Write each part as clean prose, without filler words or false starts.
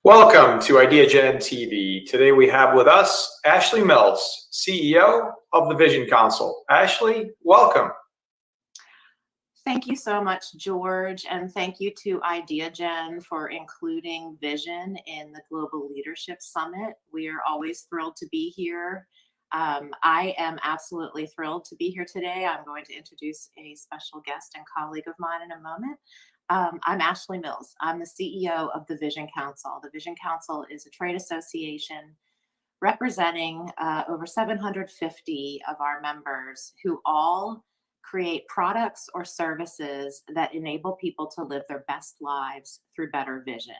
Welcome to Ideagen TV. Today we have with us Ashley Mills, CEO of the Vision Council. Ashley, welcome. Thank you so much, George, and thank you to Ideagen for including Vision in the Global Leadership Summit. We are always thrilled to be here. I am absolutely thrilled to be here today. I'm going to introduce a special guest and colleague of mine in a moment. I'm Ashley Mills. I'm the CEO of the Vision Council. The Vision Council is a trade association representing over 750 of our members who all create products or services that enable people to live their best lives through better vision.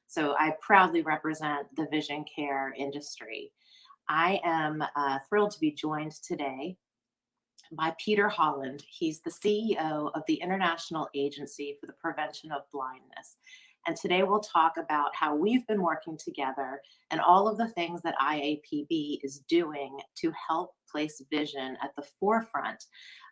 So I proudly represent the vision care industry. I am thrilled to be joined today by Peter Holland. He's the CEO of the International Agency for the Prevention of Blindness. And today we'll talk about how we've been working together and all of the things that IAPB is doing to help place vision at the forefront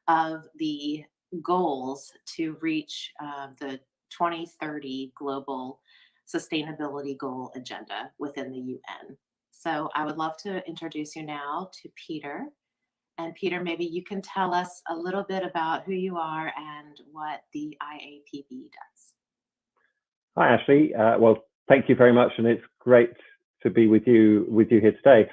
of the goals to reach the 2030 Global Sustainability Goal Agenda within the UN. So I would love to introduce you now to Peter. And Peter, maybe you can tell us a little bit about who you are and what the IAPB does. Hi, Ashley. Well, thank you very much, and it's great to be with you here today.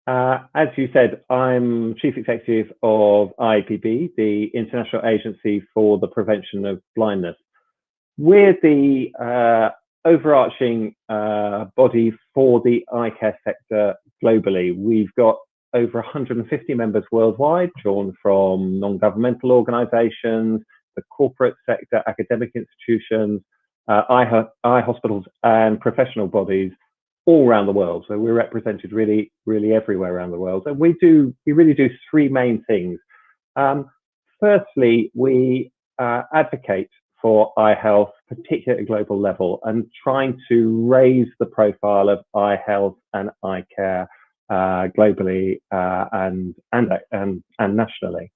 As you said, I'm Chief Executive of IAPB, the International Agency for the Prevention of Blindness. We're the overarching body for the eye care sector globally. We've got over 150 members worldwide, drawn from non-governmental organizations, the corporate sector, academic institutions, eye hospitals, and professional bodies all around the world. So we're represented really everywhere around the world. And we really do three main things. Firstly, we advocate for eye health, particularly at a global level, and trying to raise the profile of eye health and eye care globally and nationally.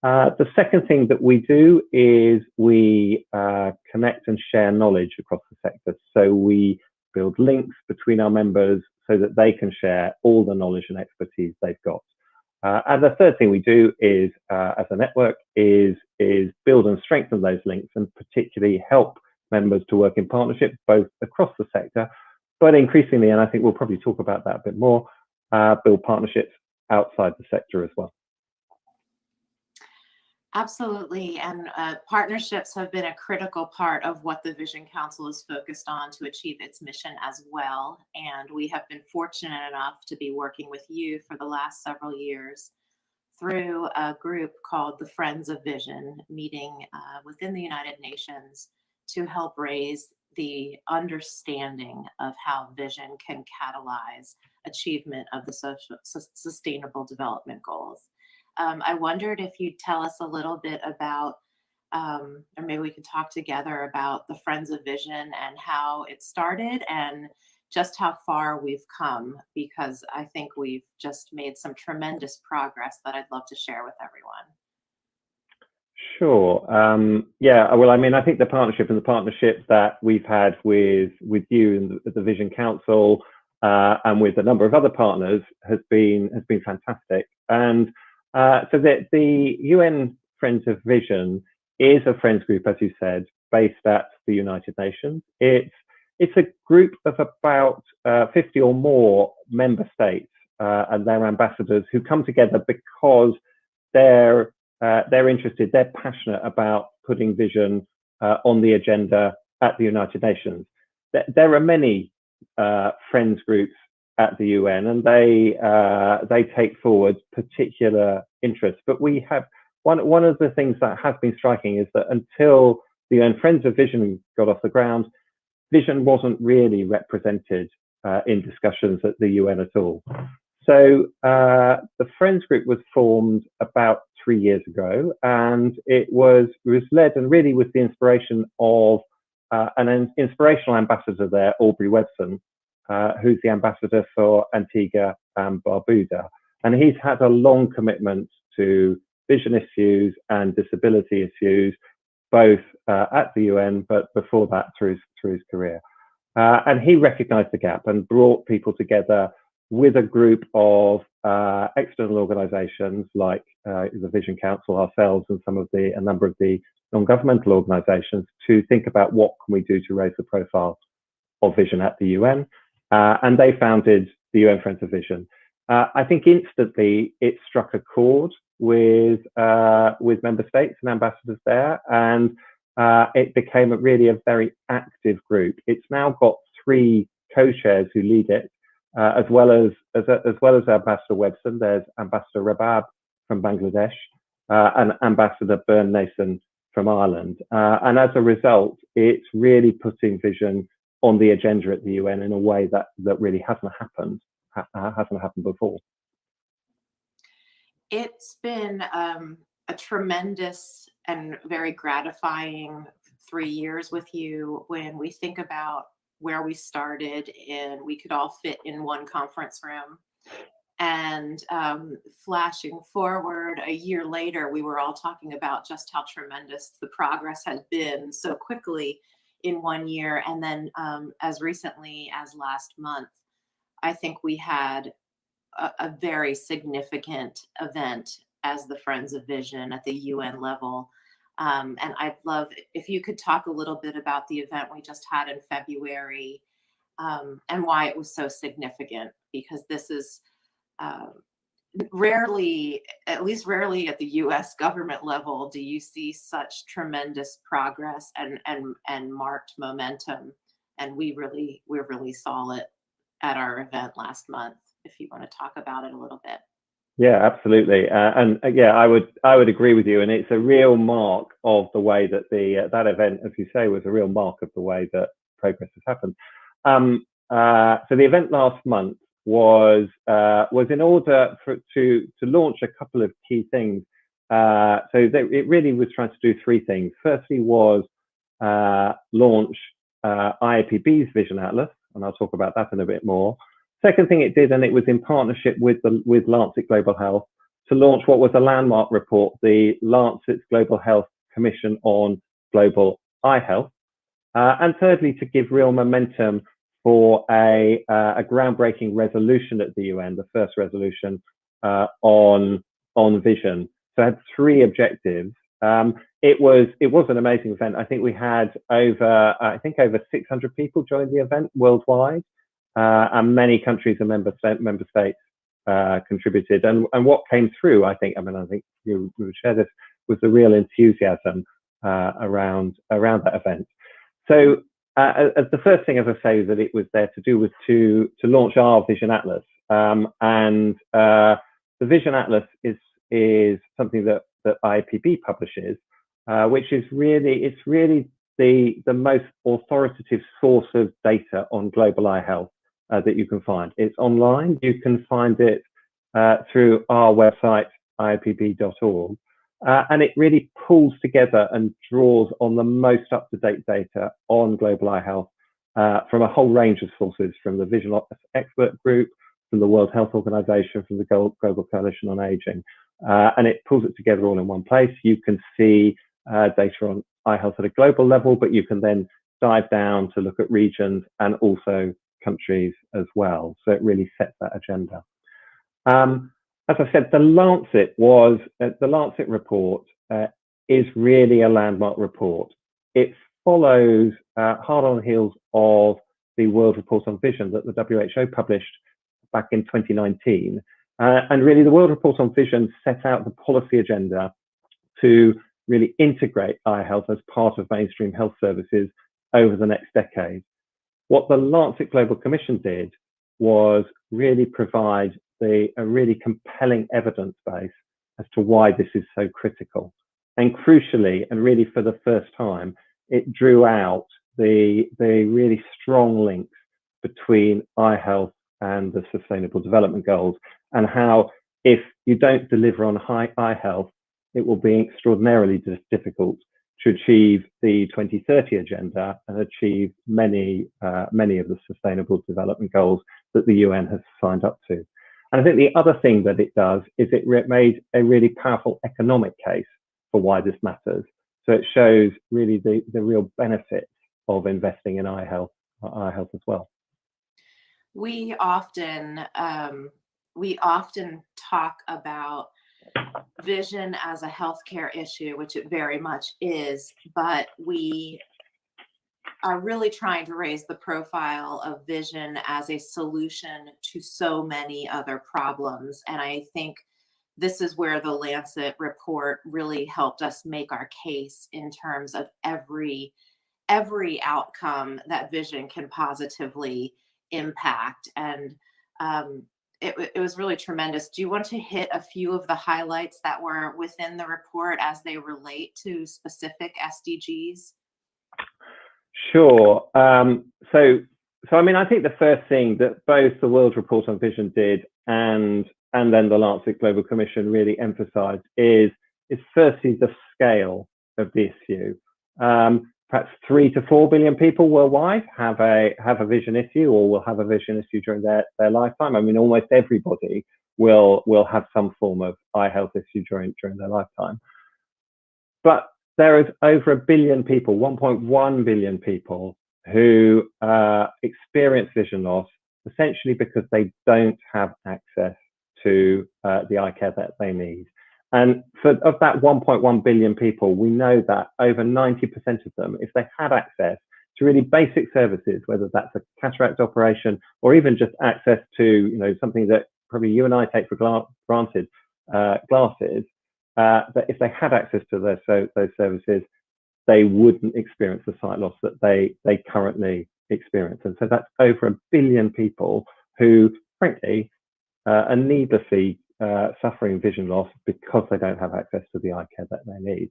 The second thing that we do is we connect and share knowledge across the sector. So we build links between our members so that they can share all the knowledge and expertise they've got. And the third thing we do is, as a network, is build and strengthen those links and particularly help members to work in partnership, both across the sector, but increasingly, and I think we'll probably talk about that a bit more, build partnerships outside the sector as well. Absolutely, and partnerships have been a critical part of what the Vision Council is focused on to achieve its mission as well. And we have been fortunate enough to be working with you for the last several years through a group called the Friends of Vision, meeting within the United Nations to help raise the understanding of how vision can catalyze achievement of the sustainable development goals. I wondered if you'd tell us a little bit about, or maybe we could talk together about the Friends of Vision and how it started and just how far we've come, because I think we've just made some tremendous progress that I'd love to share with everyone. Sure. Yeah, well, I mean, I think the partnership that we've had with you and the Vision Council and with a number of other partners has been fantastic. And so the UN Friends of Vision is a friends group, as you said, based at the United Nations. It's a group of about 50 or more member states and their ambassadors who come together because they're interested, they're passionate about putting vision on the agenda at the United Nations. There are many friends groups at the UN, and they take forward particular interests. But we have one of the things that has been striking is that until the UN Friends of Vision got off the ground, vision wasn't really represented in discussions at the UN at all. So the Friends Group was formed about 3 years ago, and it was led and really with the inspiration of an inspirational ambassador there, Aubrey Webson, who's the ambassador for Antigua and Barbuda. And he's had a long commitment to vision issues and disability issues, both at the UN, but before that through his career. And he recognized the gap and brought people together with a group of external organizations like the Vision Council, ourselves, and a number of the non-governmental organizations to think about what can we do to raise the profile of vision at the UN. And they founded the UN Friends of Vision. I think instantly it struck a chord with member states and ambassadors there, and it became really a very active group. It's now got 3 co-chairs who lead it, as well as Ambassador Webson. There's Ambassador Rabab from Bangladesh and Ambassador Byrne Nason from Ireland. And as a result, it's really putting vision on the agenda at the UN in a way that really hasn't happened before. It's been a tremendous and very gratifying 3 years with you. When we think about where we started, and we could all fit in one conference room, and flashing forward a year later, we were all talking about just how tremendous the progress has been so quickly in 1 year. And then as recently as last month, I think we had a very significant event as the Friends of Vision at the UN level. And I'd love if you could talk a little bit about the event we just had in February, and why it was so significant, because this is rarely at the US government level, do you see such tremendous progress and marked momentum. And we really saw it at our event last month, if you want to talk about it a little bit. Yeah, absolutely. I would agree with you. And it's a real mark of the way that that event, as you say, was a real mark of the way that progress has happened. So the event last month was in order to launch a couple of key things. It really was trying to do 3 things. Firstly was launch IAPB's Vision Atlas, and I'll talk about that in a bit more. Second thing it did, and it was in partnership with Lancet Global Health, to launch what was a landmark report, the Lancet Global Health Commission on Global Eye Health. And thirdly, to give real momentum for a groundbreaking resolution at the UN, the first resolution on vision. So it had 3 objectives. It was an amazing event. I think we had over 600 people join the event worldwide, and many countries and member states contributed. And what came through, I think you would share this, was the real enthusiasm around that event. So the first thing, as I say, that it was there to do was to launch our Vision Atlas. And the Vision Atlas is something that IAPB publishes, which is really the most authoritative source of data on global eye health that you can find. It's online. You can find it through our website, iapb.org. And it really pulls together and draws on the most up-to-date data on global eye health from a whole range of sources, from the Vision Expert Group, from the World Health Organization, from the Global Coalition on Aging. And it pulls it together all in one place. You can see data on eye health at a global level, but you can then dive down to look at regions and also countries as well. So it really sets that agenda. As I said, the Lancet report is really a landmark report. It follows hard on the heels of the World Report on Vision that the WHO published back in 2019. And really the World Report on Vision set out the policy agenda to really integrate eye health as part of mainstream health services over the next decade. What the Lancet Global Commission did was really provide a really compelling evidence base as to why this is so critical. And crucially, and really for the first time, it drew out the really strong links between eye health and the Sustainable Development Goals, and how if you don't deliver on eye health, it will be extraordinarily difficult to achieve the 2030 agenda and achieve many of the Sustainable Development Goals that the UN has signed up to. And I think the other thing that it does is it made a really powerful economic case for why this matters. So it shows really the real benefits of investing in eye health eye health as well. We often talk about vision as a healthcare issue, which it very much is, but we are really trying to raise the profile of vision as a solution to so many other problems. And I think this is where the Lancet report really helped us make our case in terms of every outcome that vision can positively impact. And it was really tremendous. Do you want to hit a few of the highlights that were within the report as they relate to specific SDGs? Sure. So I mean, I think the first thing that both the World Report on Vision did and then the Lancet Global Commission really emphasised is firstly the scale of the issue. Perhaps 3 to 4 billion people worldwide have a vision issue or will have a vision issue during their lifetime. I mean, almost everybody will have some form of eye health issue during their lifetime. But there is over 1 billion people, 1.1 billion people who experience vision loss essentially because they don't have access to the eye care that they need. And of that 1.1 billion people, we know that over 90% of them, if they had access to really basic services, whether that's a cataract operation or even just access to something that probably you and I take for granted, glasses, that if they had access to those services, they wouldn't experience the sight loss that they currently experience. And so that's over 1 billion people who, frankly, are needlessly suffering vision loss because they don't have access to the eye care that they need.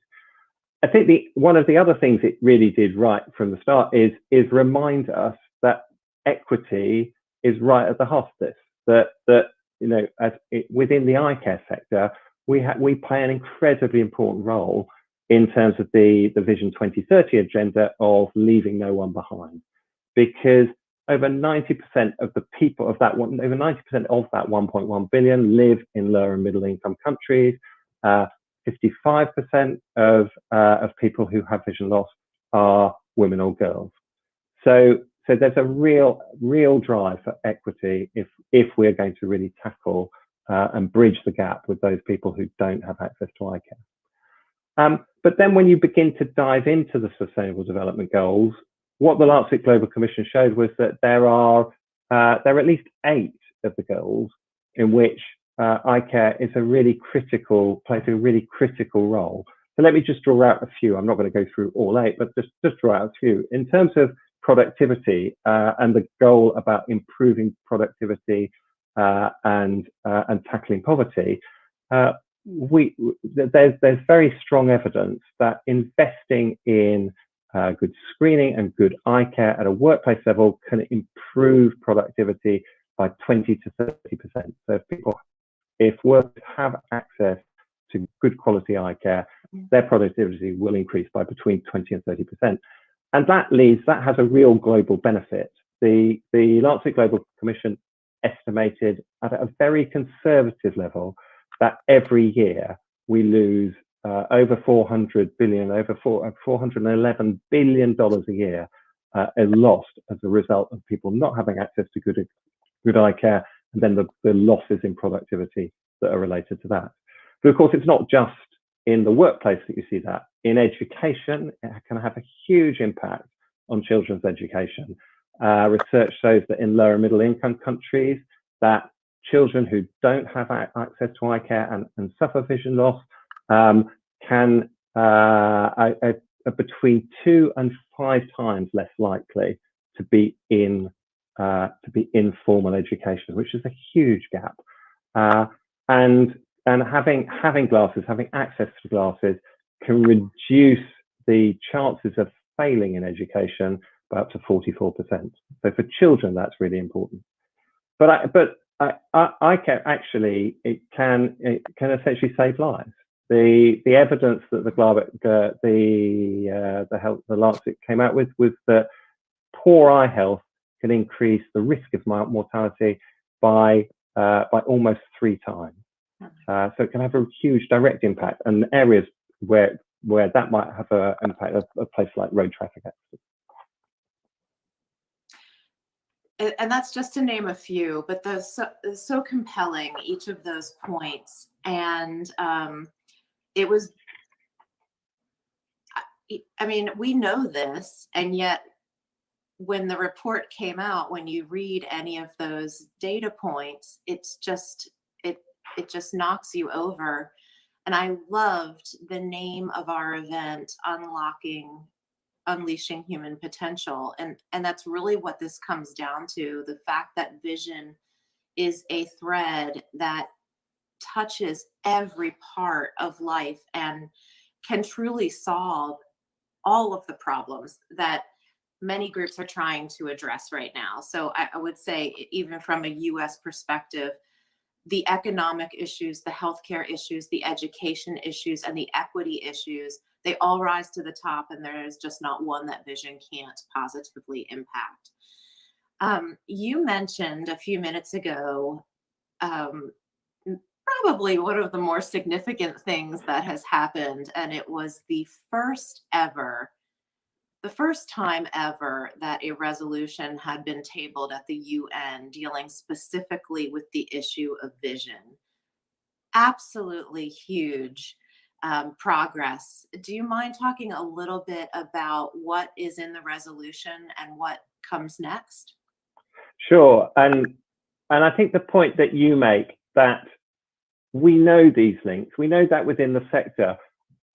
I think one of the other things it really did right from the start is remind us that equity is right at the heart of this. That within the eye care sector, we play an incredibly important role in terms of the Vision 2030 agenda of leaving no one behind, because over 90% of the people of that 1.1 billion live in lower and middle income countries. 55% of people who have vision loss are women or girls. So there's a real drive for equity if we're going to really tackle and bridge the gap with those people who don't have access to eye care. But then when you begin to dive into the Sustainable Development Goals, what the Lancet Global Commission showed was that there are at least 8 of the goals in which eye care is plays a really critical role. So let me just draw out a few. I'm not going to go through all 8, but just draw out a few. In terms of productivity and the goal about improving productivity and tackling poverty, there's very strong evidence that investing in good screening and good eye care at a workplace level can improve productivity by 20 to 30%. So if workers have access to good quality eye care, their productivity will increase by between 20 and 30%. And that has a real global benefit. The Lancet Global Commission estimated at a very conservative level that every year we lose over $411 billion a year are lost as a result of people not having access to good eye care, and then the losses in productivity that are related to that. But of course, it's not just in the workplace that you see that. In education, it can have a huge impact on children's education. Research shows that in lower middle income countries, that children who don't have access to eye care and suffer vision loss can are between 2 and 5 times less likely to be in formal education, which is a huge gap. And having glasses, having access to glasses, can reduce the chances of failing in education by up to 44%. So for children, that's really important. But eye care actually it can essentially save lives. The evidence that the Lancet came out with was that poor eye health can increase the risk of mortality by almost 3 times. So it can have a huge direct impact, and areas where that might have an impact, a place like road traffic accidents. And that's just to name a few, but those so compelling, each of those points. And it was, I mean, we know this, and yet when the report came out, when you read any of those data points, it's just, it just knocks you over. And I loved the name of our event, Unleashing Human Potential. And that's really what this comes down to, the fact that vision is a thread that touches every part of life and can truly solve all of the problems that many groups are trying to address right now. So I would say, even from a US perspective, the economic issues, the healthcare issues, the education issues, and the equity issues, they all rise to the top, and there is just not one that vision can't positively impact. You mentioned a few minutes ago, probably one of the more significant things that has happened, and it was the first time ever that a resolution had been tabled at the UN dealing specifically with the issue of vision. Absolutely huge progress. Do you mind talking a little bit about what is in the resolution and what comes next? Sure. And I think the point that you make, that we know these links, we know that within the sector.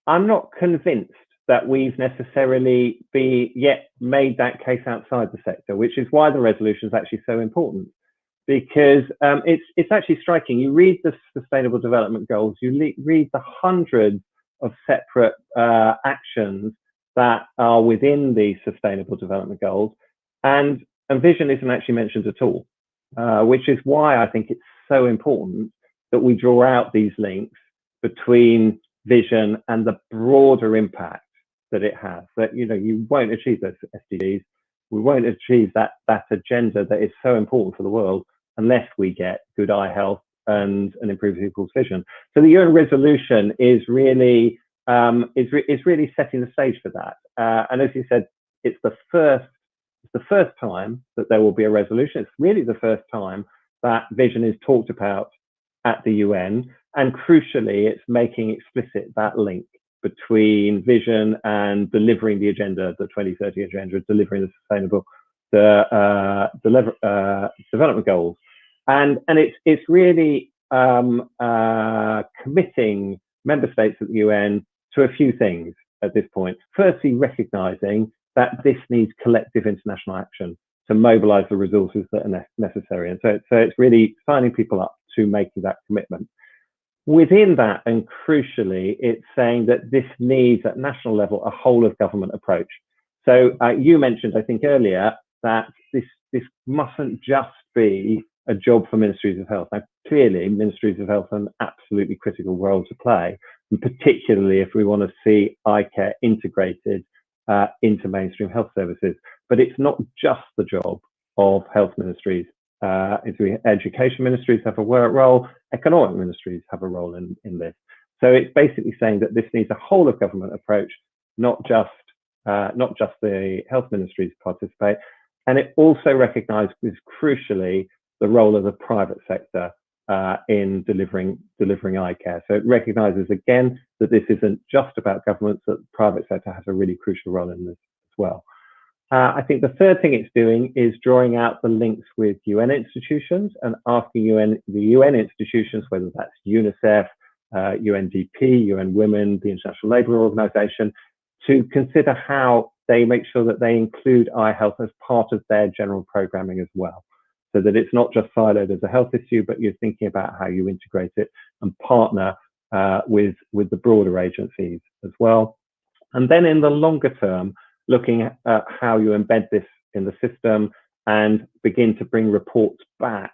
I'm not convinced that we've necessarily yet made that case outside the sector, which is why the resolution is actually so important. Because it's actually striking. You read the Sustainable Development Goals, you read the hundreds of separate actions that are within the Sustainable Development Goals, and vision isn't actually mentioned at all, which is why I think it's so important that we draw out these links between vision and the broader impact that it has. That, you know, you won't achieve those SDGs, we won't achieve that agenda that is so important for the world unless we get good eye health and improve people's vision. So the UN resolution is really setting the stage for that. And as you said, it's the first time that there will be a resolution. It's really the first time that vision is talked about at the UN, and crucially, it's making explicit that link between vision and delivering the agenda, the 2030 agenda, delivering the sustainable development goals. And it's really committing member states at the UN to a few things at this point. Firstly, recognizing that this needs collective international action to mobilize the resources that are necessary. And so it's really signing people up to making that commitment. Within that, and crucially, it's saying that this needs at national level a whole of government approach. So you mentioned, I think earlier, that this mustn't just be a job for ministries of health. Now, clearly, ministries of health have an absolutely critical role to play, and particularly if we want to see eye care integrated into mainstream health services. But it's not just the job of health ministries. Education ministries have a role, economic ministries have a role in this. So it's basically saying that this needs a whole of government approach, not just the health ministries participate. And it also recognises crucially the role of the private sector in delivering eye care. So it recognises again that this isn't just about governments, that the private sector has a really crucial role in this as well. I think the third thing it's doing is drawing out the links with UN institutions and asking the UN institutions, whether that's UNICEF, UNDP, UN Women, the International Labour Organization, to consider how they make sure that they include eye health as part of their general programming as well. So that it's not just siloed as a health issue, but you're thinking about how you integrate it and partner with the broader agencies as well. And then in the longer term, looking at how you embed this in the system and begin to bring reports back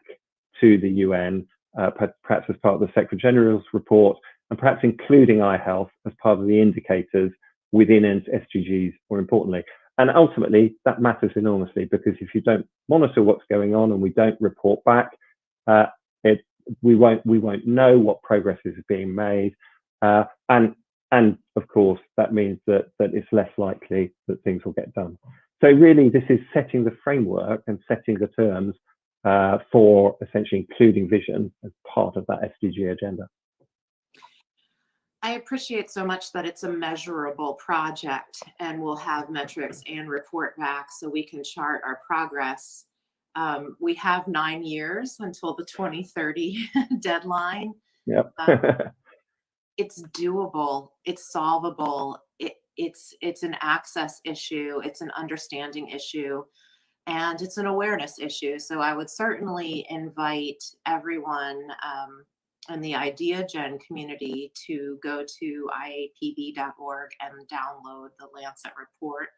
to the UN, perhaps as part of the Secretary General's report, and perhaps including eye health as part of the indicators within SDGs, more importantly. And ultimately, that matters enormously, because if you don't monitor what's going on and we don't report back, we won't know what progress is being made. And of course, that means that it's less likely that things will get done. So really, this is setting the framework and setting the terms for essentially including vision as part of that SDG agenda. I appreciate so much that it's a measurable project and we'll have metrics and report back so we can chart our progress. We have 9 years until the 2030 deadline. Yep. It's doable, it's solvable, it's an access issue, it's an understanding issue, and it's an awareness issue. So I would certainly invite everyone in the Ideagen community to go to IAPB.org and download the Lancet report,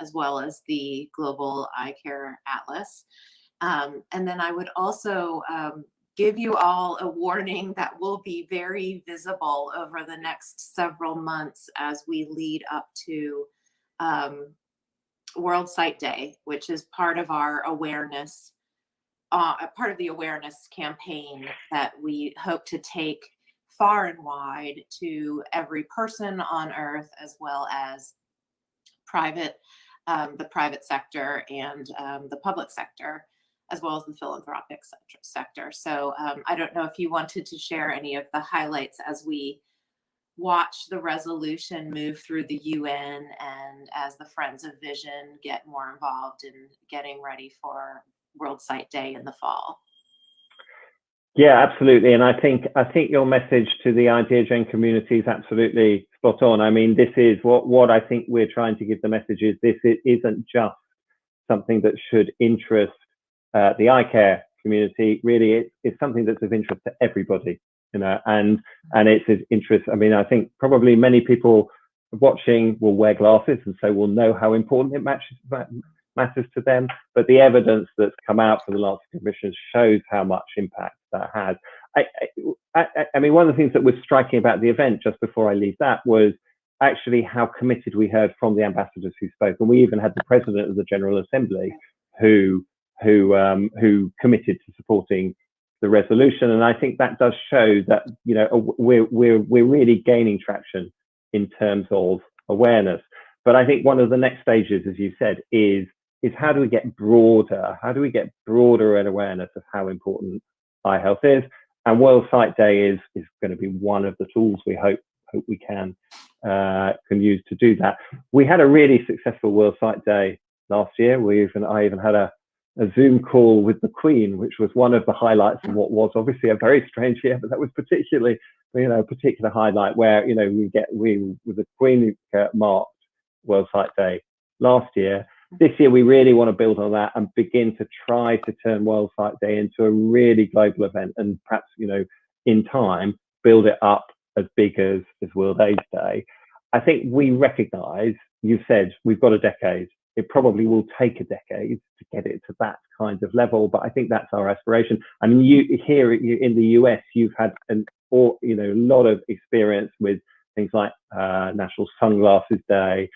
as well as the Global Eye Care Atlas. And then I would also give you all a warning that will be very visible over the next several months as we lead up to World Sight Day, which is part of our awareness, part of the awareness campaign that we hope to take far and wide to every person on Earth, as well as the private sector and the public sector, as well as the philanthropic sector. So I don't know if you wanted to share any of the highlights as we watch the resolution move through the UN and as the Friends of Vision get more involved in getting ready for World Sight Day in the fall. Yeah, absolutely. And I think your message to the Ideagen community is absolutely spot on. I mean, this is what I think we're trying to give the message is this isn't just something that should interest the eye care community. Really, it's something that's of interest to everybody, you know, and it's of interest. I mean, I think probably many people watching will wear glasses and so will know how important it matters to them. But the evidence that's come out from the Lancet Commission shows how much impact that has. I mean, one of the things that was striking about the event, just before I leave that, was actually how committed we heard from the ambassadors who spoke, and we even had the president of the General Assembly who committed to supporting the resolution. And I think that does show that, you know, we're really gaining traction in terms of awareness. But I think one of the next stages, as you said, is how do we get broader? How do we get broader an awareness of how important eye health is? And World Sight Day is going to be one of the tools we hope we can use to do that. We had a really successful World Sight Day last year. I even had a Zoom call with the Queen, which was one of the highlights of what was obviously a very strange year, but that was particularly, you know, a particular highlight where, you know, we with the Queen marked World Sight Day last year. This year, we really want to build on that and begin to try to turn World Sight Day into a really global event, and perhaps, you know, in time, build it up as big as World AIDS Day. I think we recognize, you said, we've got a decade. It probably will take a decade to get it to that kind of level, but I think that's our aspiration. I mean, you here in the US, you've had a lot of experience with things like National Sunglasses Day,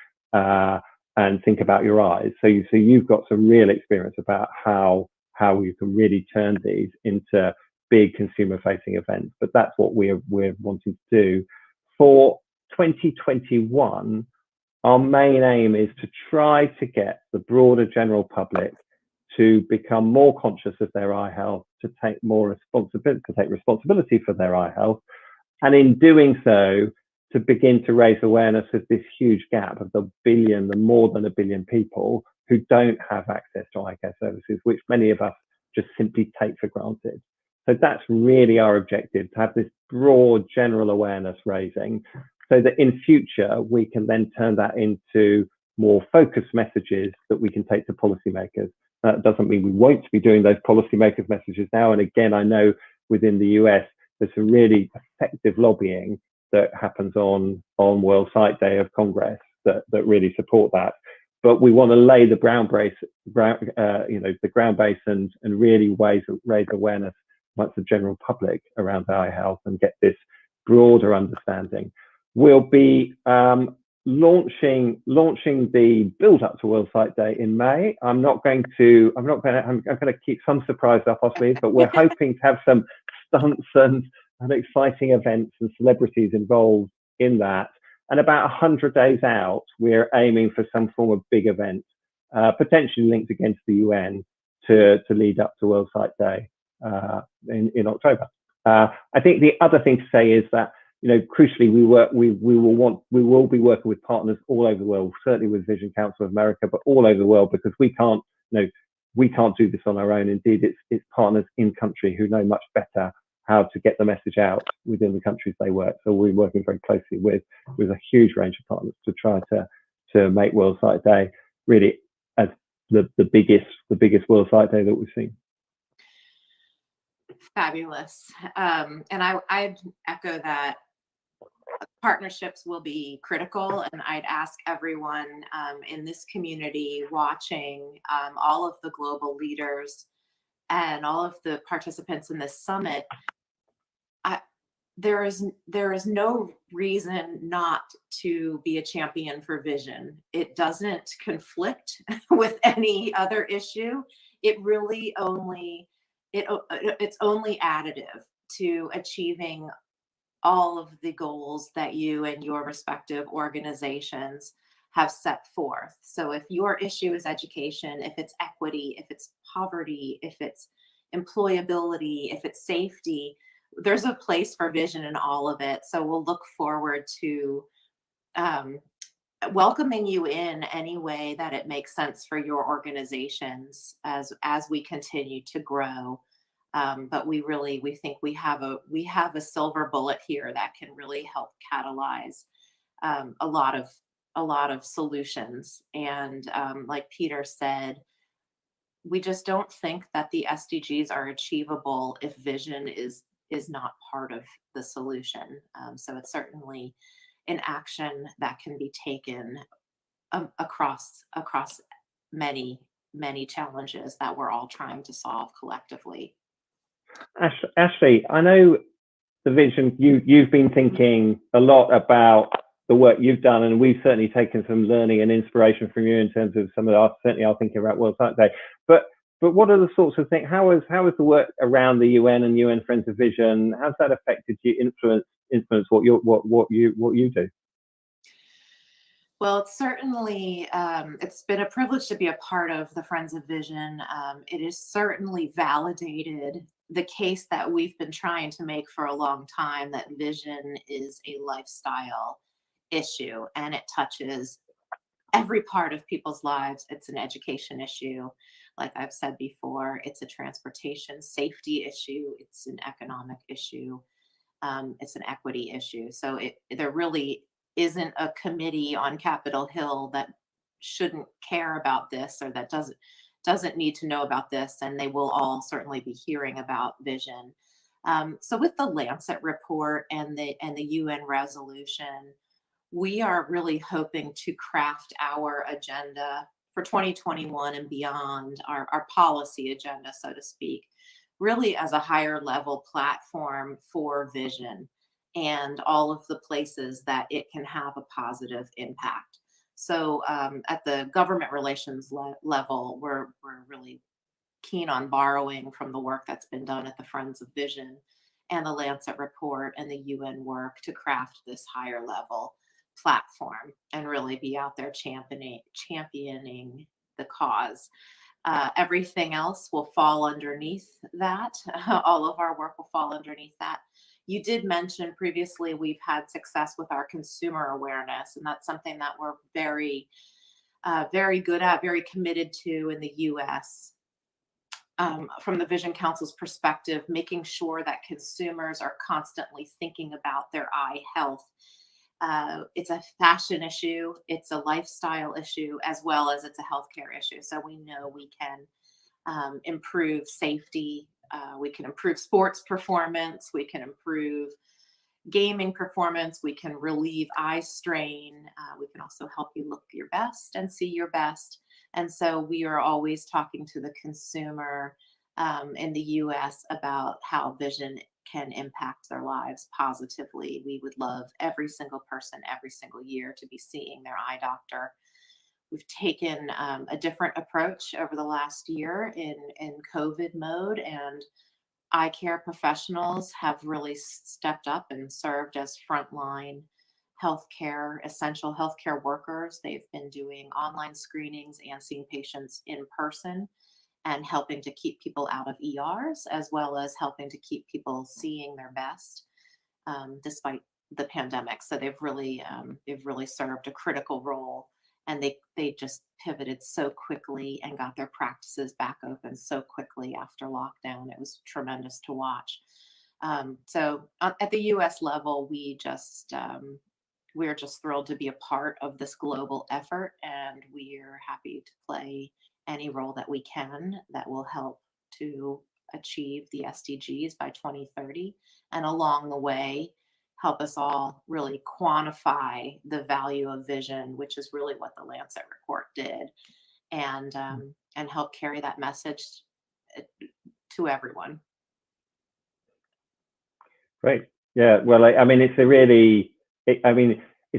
and Think About Your Eyes. So you've got some real experience about how you can really turn these into big consumer-facing events. But that's what we're wanting to do. For 2021, our main aim is to try to get the broader general public to become more conscious of their eye health, to take responsibility for their eye health, and in doing so, to begin to raise awareness of this huge gap of the more than a billion people who don't have access to eye care services, which many of us just simply take for granted. So that's really our objective, to have this broad general awareness raising, so that in future we can then turn that into more focused messages that we can take to policymakers. That doesn't mean we won't be doing those policymakers' messages now. And again, I know within the US, there's some really effective lobbying that happens on World Sight Day of Congress that really support that. But we want to lay the ground base and really raise awareness amongst the general public around eye health and get this broader understanding. We'll be launching the build up to World Sight Day in May. I'm going to keep some surprise up our sleeves, but we're hoping to have some stunts and exciting events and celebrities involved in that. And about 100 days out, we're aiming for some form of big event potentially linked against the UN to lead up to World Sight Day in October. I think the other thing to say is that, crucially, we will be working with partners all over the world, certainly with Vision Council of America, but all over the world, because we can't do this on our own. Indeed, it's partners in country who know much better how to get the message out within the countries they work. So we're working very closely with a huge range of partners to try to make World Sight Day really as the biggest World Sight Day that we've seen. Fabulous. And I'd echo that. Partnerships will be critical, and I'd ask everyone in this community watching, all of the global leaders and all of the participants in this summit, there is no reason not to be a champion for vision. It doesn't conflict with any other issue. It really it's only additive to achieving all of the goals that you and your respective organizations have set forth. So if your issue is education, if it's equity, if it's poverty, if it's employability, if it's safety, there's a place for vision in all of it. So we'll look forward to welcoming you in any way that it makes sense for your organizations as we continue to grow. But we think we have a silver bullet here that can really help catalyze a lot of solutions. And like Peter said, we just don't think that the SDGs are achievable if vision is not part of the solution. So it's certainly an action that can be taken across many challenges that we're all trying to solve collectively. Ashley, I know the vision, you've been thinking a lot about the work you've done, and we've certainly taken some learning and inspiration from you in terms of some of our thinking about World Sight Day. But what are the sorts of things? How has the work around the UN and UN Friends of Vision, how's that affected you, influence what you do? Well, it's certainly, it's been a privilege to be a part of the Friends of Vision. It has certainly validated the case that we've been trying to make for a long time, that vision is a lifestyle issue and it touches every part of people's lives. It's an education issue. Like I've said before, it's a transportation safety issue. It's an economic issue. It's an equity issue. So there really isn't a committee on Capitol Hill that shouldn't care about this or that doesn't need to know about this, and they will all certainly be hearing about vision. So with the Lancet report and the UN resolution, we are really hoping to craft our agenda for 2021 and beyond, our policy agenda, so to speak, really as a higher level platform for vision and all of the places that it can have a positive impact. So at the government relations level, we're really keen on borrowing from the work that's been done at the Friends of Vision and the Lancet report and the UN work to craft this higher level platform and really be out there championing the cause. Everything else will fall underneath that. All of our work will fall underneath that. You did mention previously we've had success with our consumer awareness, and that's something that we're very good at, very committed to in the U.S. From the Vision Council's perspective, making sure that consumers are constantly thinking about their eye health. It's a fashion issue, it's a lifestyle issue, as well as it's a healthcare issue. So we know we can improve safety, we can improve sports performance, we can improve gaming performance, we can relieve eye strain, we can also help you look your best and see your best. And so we are always talking to the consumer in the US about how vision can impact their lives positively. We would love every single person every single year to be seeing their eye doctor. We've taken a different approach over the last year in COVID mode, and eye care professionals have really stepped up and served as frontline essential healthcare workers. They've been doing online screenings and seeing patients in person and helping to keep people out of ERs, as well as helping to keep people seeing their best despite the pandemic. So they've really served a critical role, and they just pivoted so quickly and got their practices back open so quickly after lockdown. It was tremendous to watch. So at the U.S. level, we're just thrilled to be a part of this global effort, and we're happy to play any role that we can that will help to achieve the SDGs by 2030, and along the way, help us all really quantify the value of vision, which is really what the Lancet report did, and help carry that message to everyone. Great. Yeah. Well, I mean, it's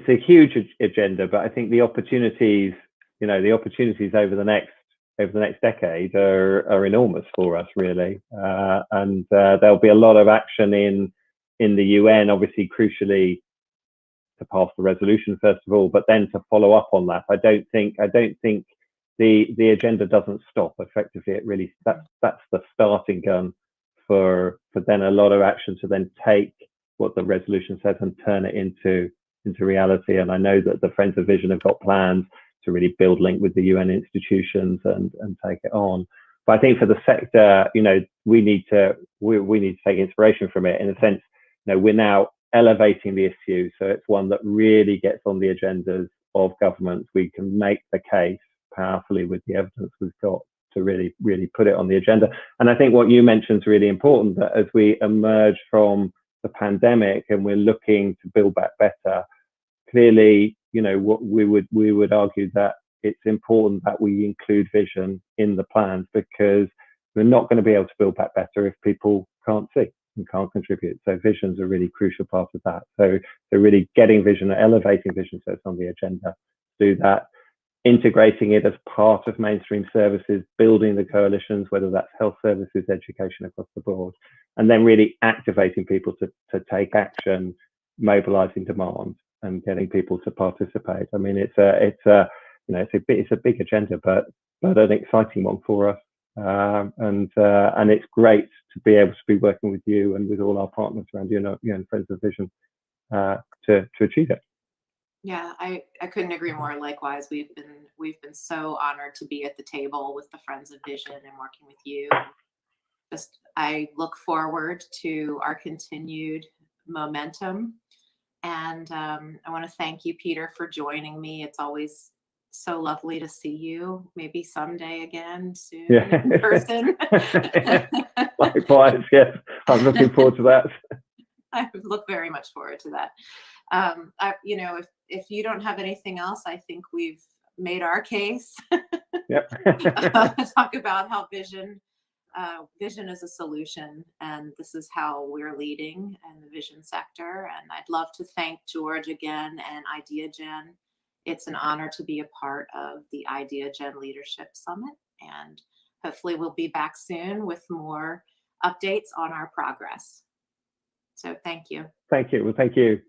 a huge agenda, but I think the opportunities over the next decade are enormous for us, really. And there'll be a lot of action in the UN, obviously, crucially, to pass the resolution first of all, but then to follow up on that. I don't think the agenda doesn't stop. Effectively, it really that's the starting gun for then a lot of action to then take what the resolution says and turn it into reality. And I know that the Friends of Vision have got plans to really build link with the UN institutions and take it on. But I think for the sector, we need to take inspiration from it. In a sense, we're now elevating the issue, so it's one that really gets on the agendas of governments. We can make the case powerfully with the evidence we've got to really, really put it on the agenda. And I think what you mentioned is really important, that as we emerge from the pandemic and we're looking to build back better, clearly, what we would argue that it's important that we include vision in the plans, because we're not going to be able to build back better if people can't see and can't contribute. So vision's a really crucial part of that. So really getting vision, elevating vision, so it's on the agenda. Do that, integrating it as part of mainstream services, building the coalitions, whether that's health services, education across the board, and then really activating people to take action, mobilizing demand, and getting people to participate. I mean, it's a big agenda, but an exciting one for us. And it's great to be able to be working with you and with all our partners around Friends of Vision to achieve it. Yeah, I couldn't agree more. Likewise, we've been so honored to be at the table with the Friends of Vision and working with you. I look forward to our continued momentum, and I want to thank you, Peter, for joining me. It's always so lovely to see you. Maybe someday again soon in person. Likewise, yes. I'm looking forward to that. I look very much forward to that. If you don't have anything else, I think we've made our case. Yep. Talk about how vision is a solution, and this is how we're leading in the vision sector. And I'd love to thank George again and Ideagen. It's an honor to be a part of the Ideagen Leadership Summit, and hopefully we'll be back soon with more updates on our progress. So thank you. Thank you. Well, thank you.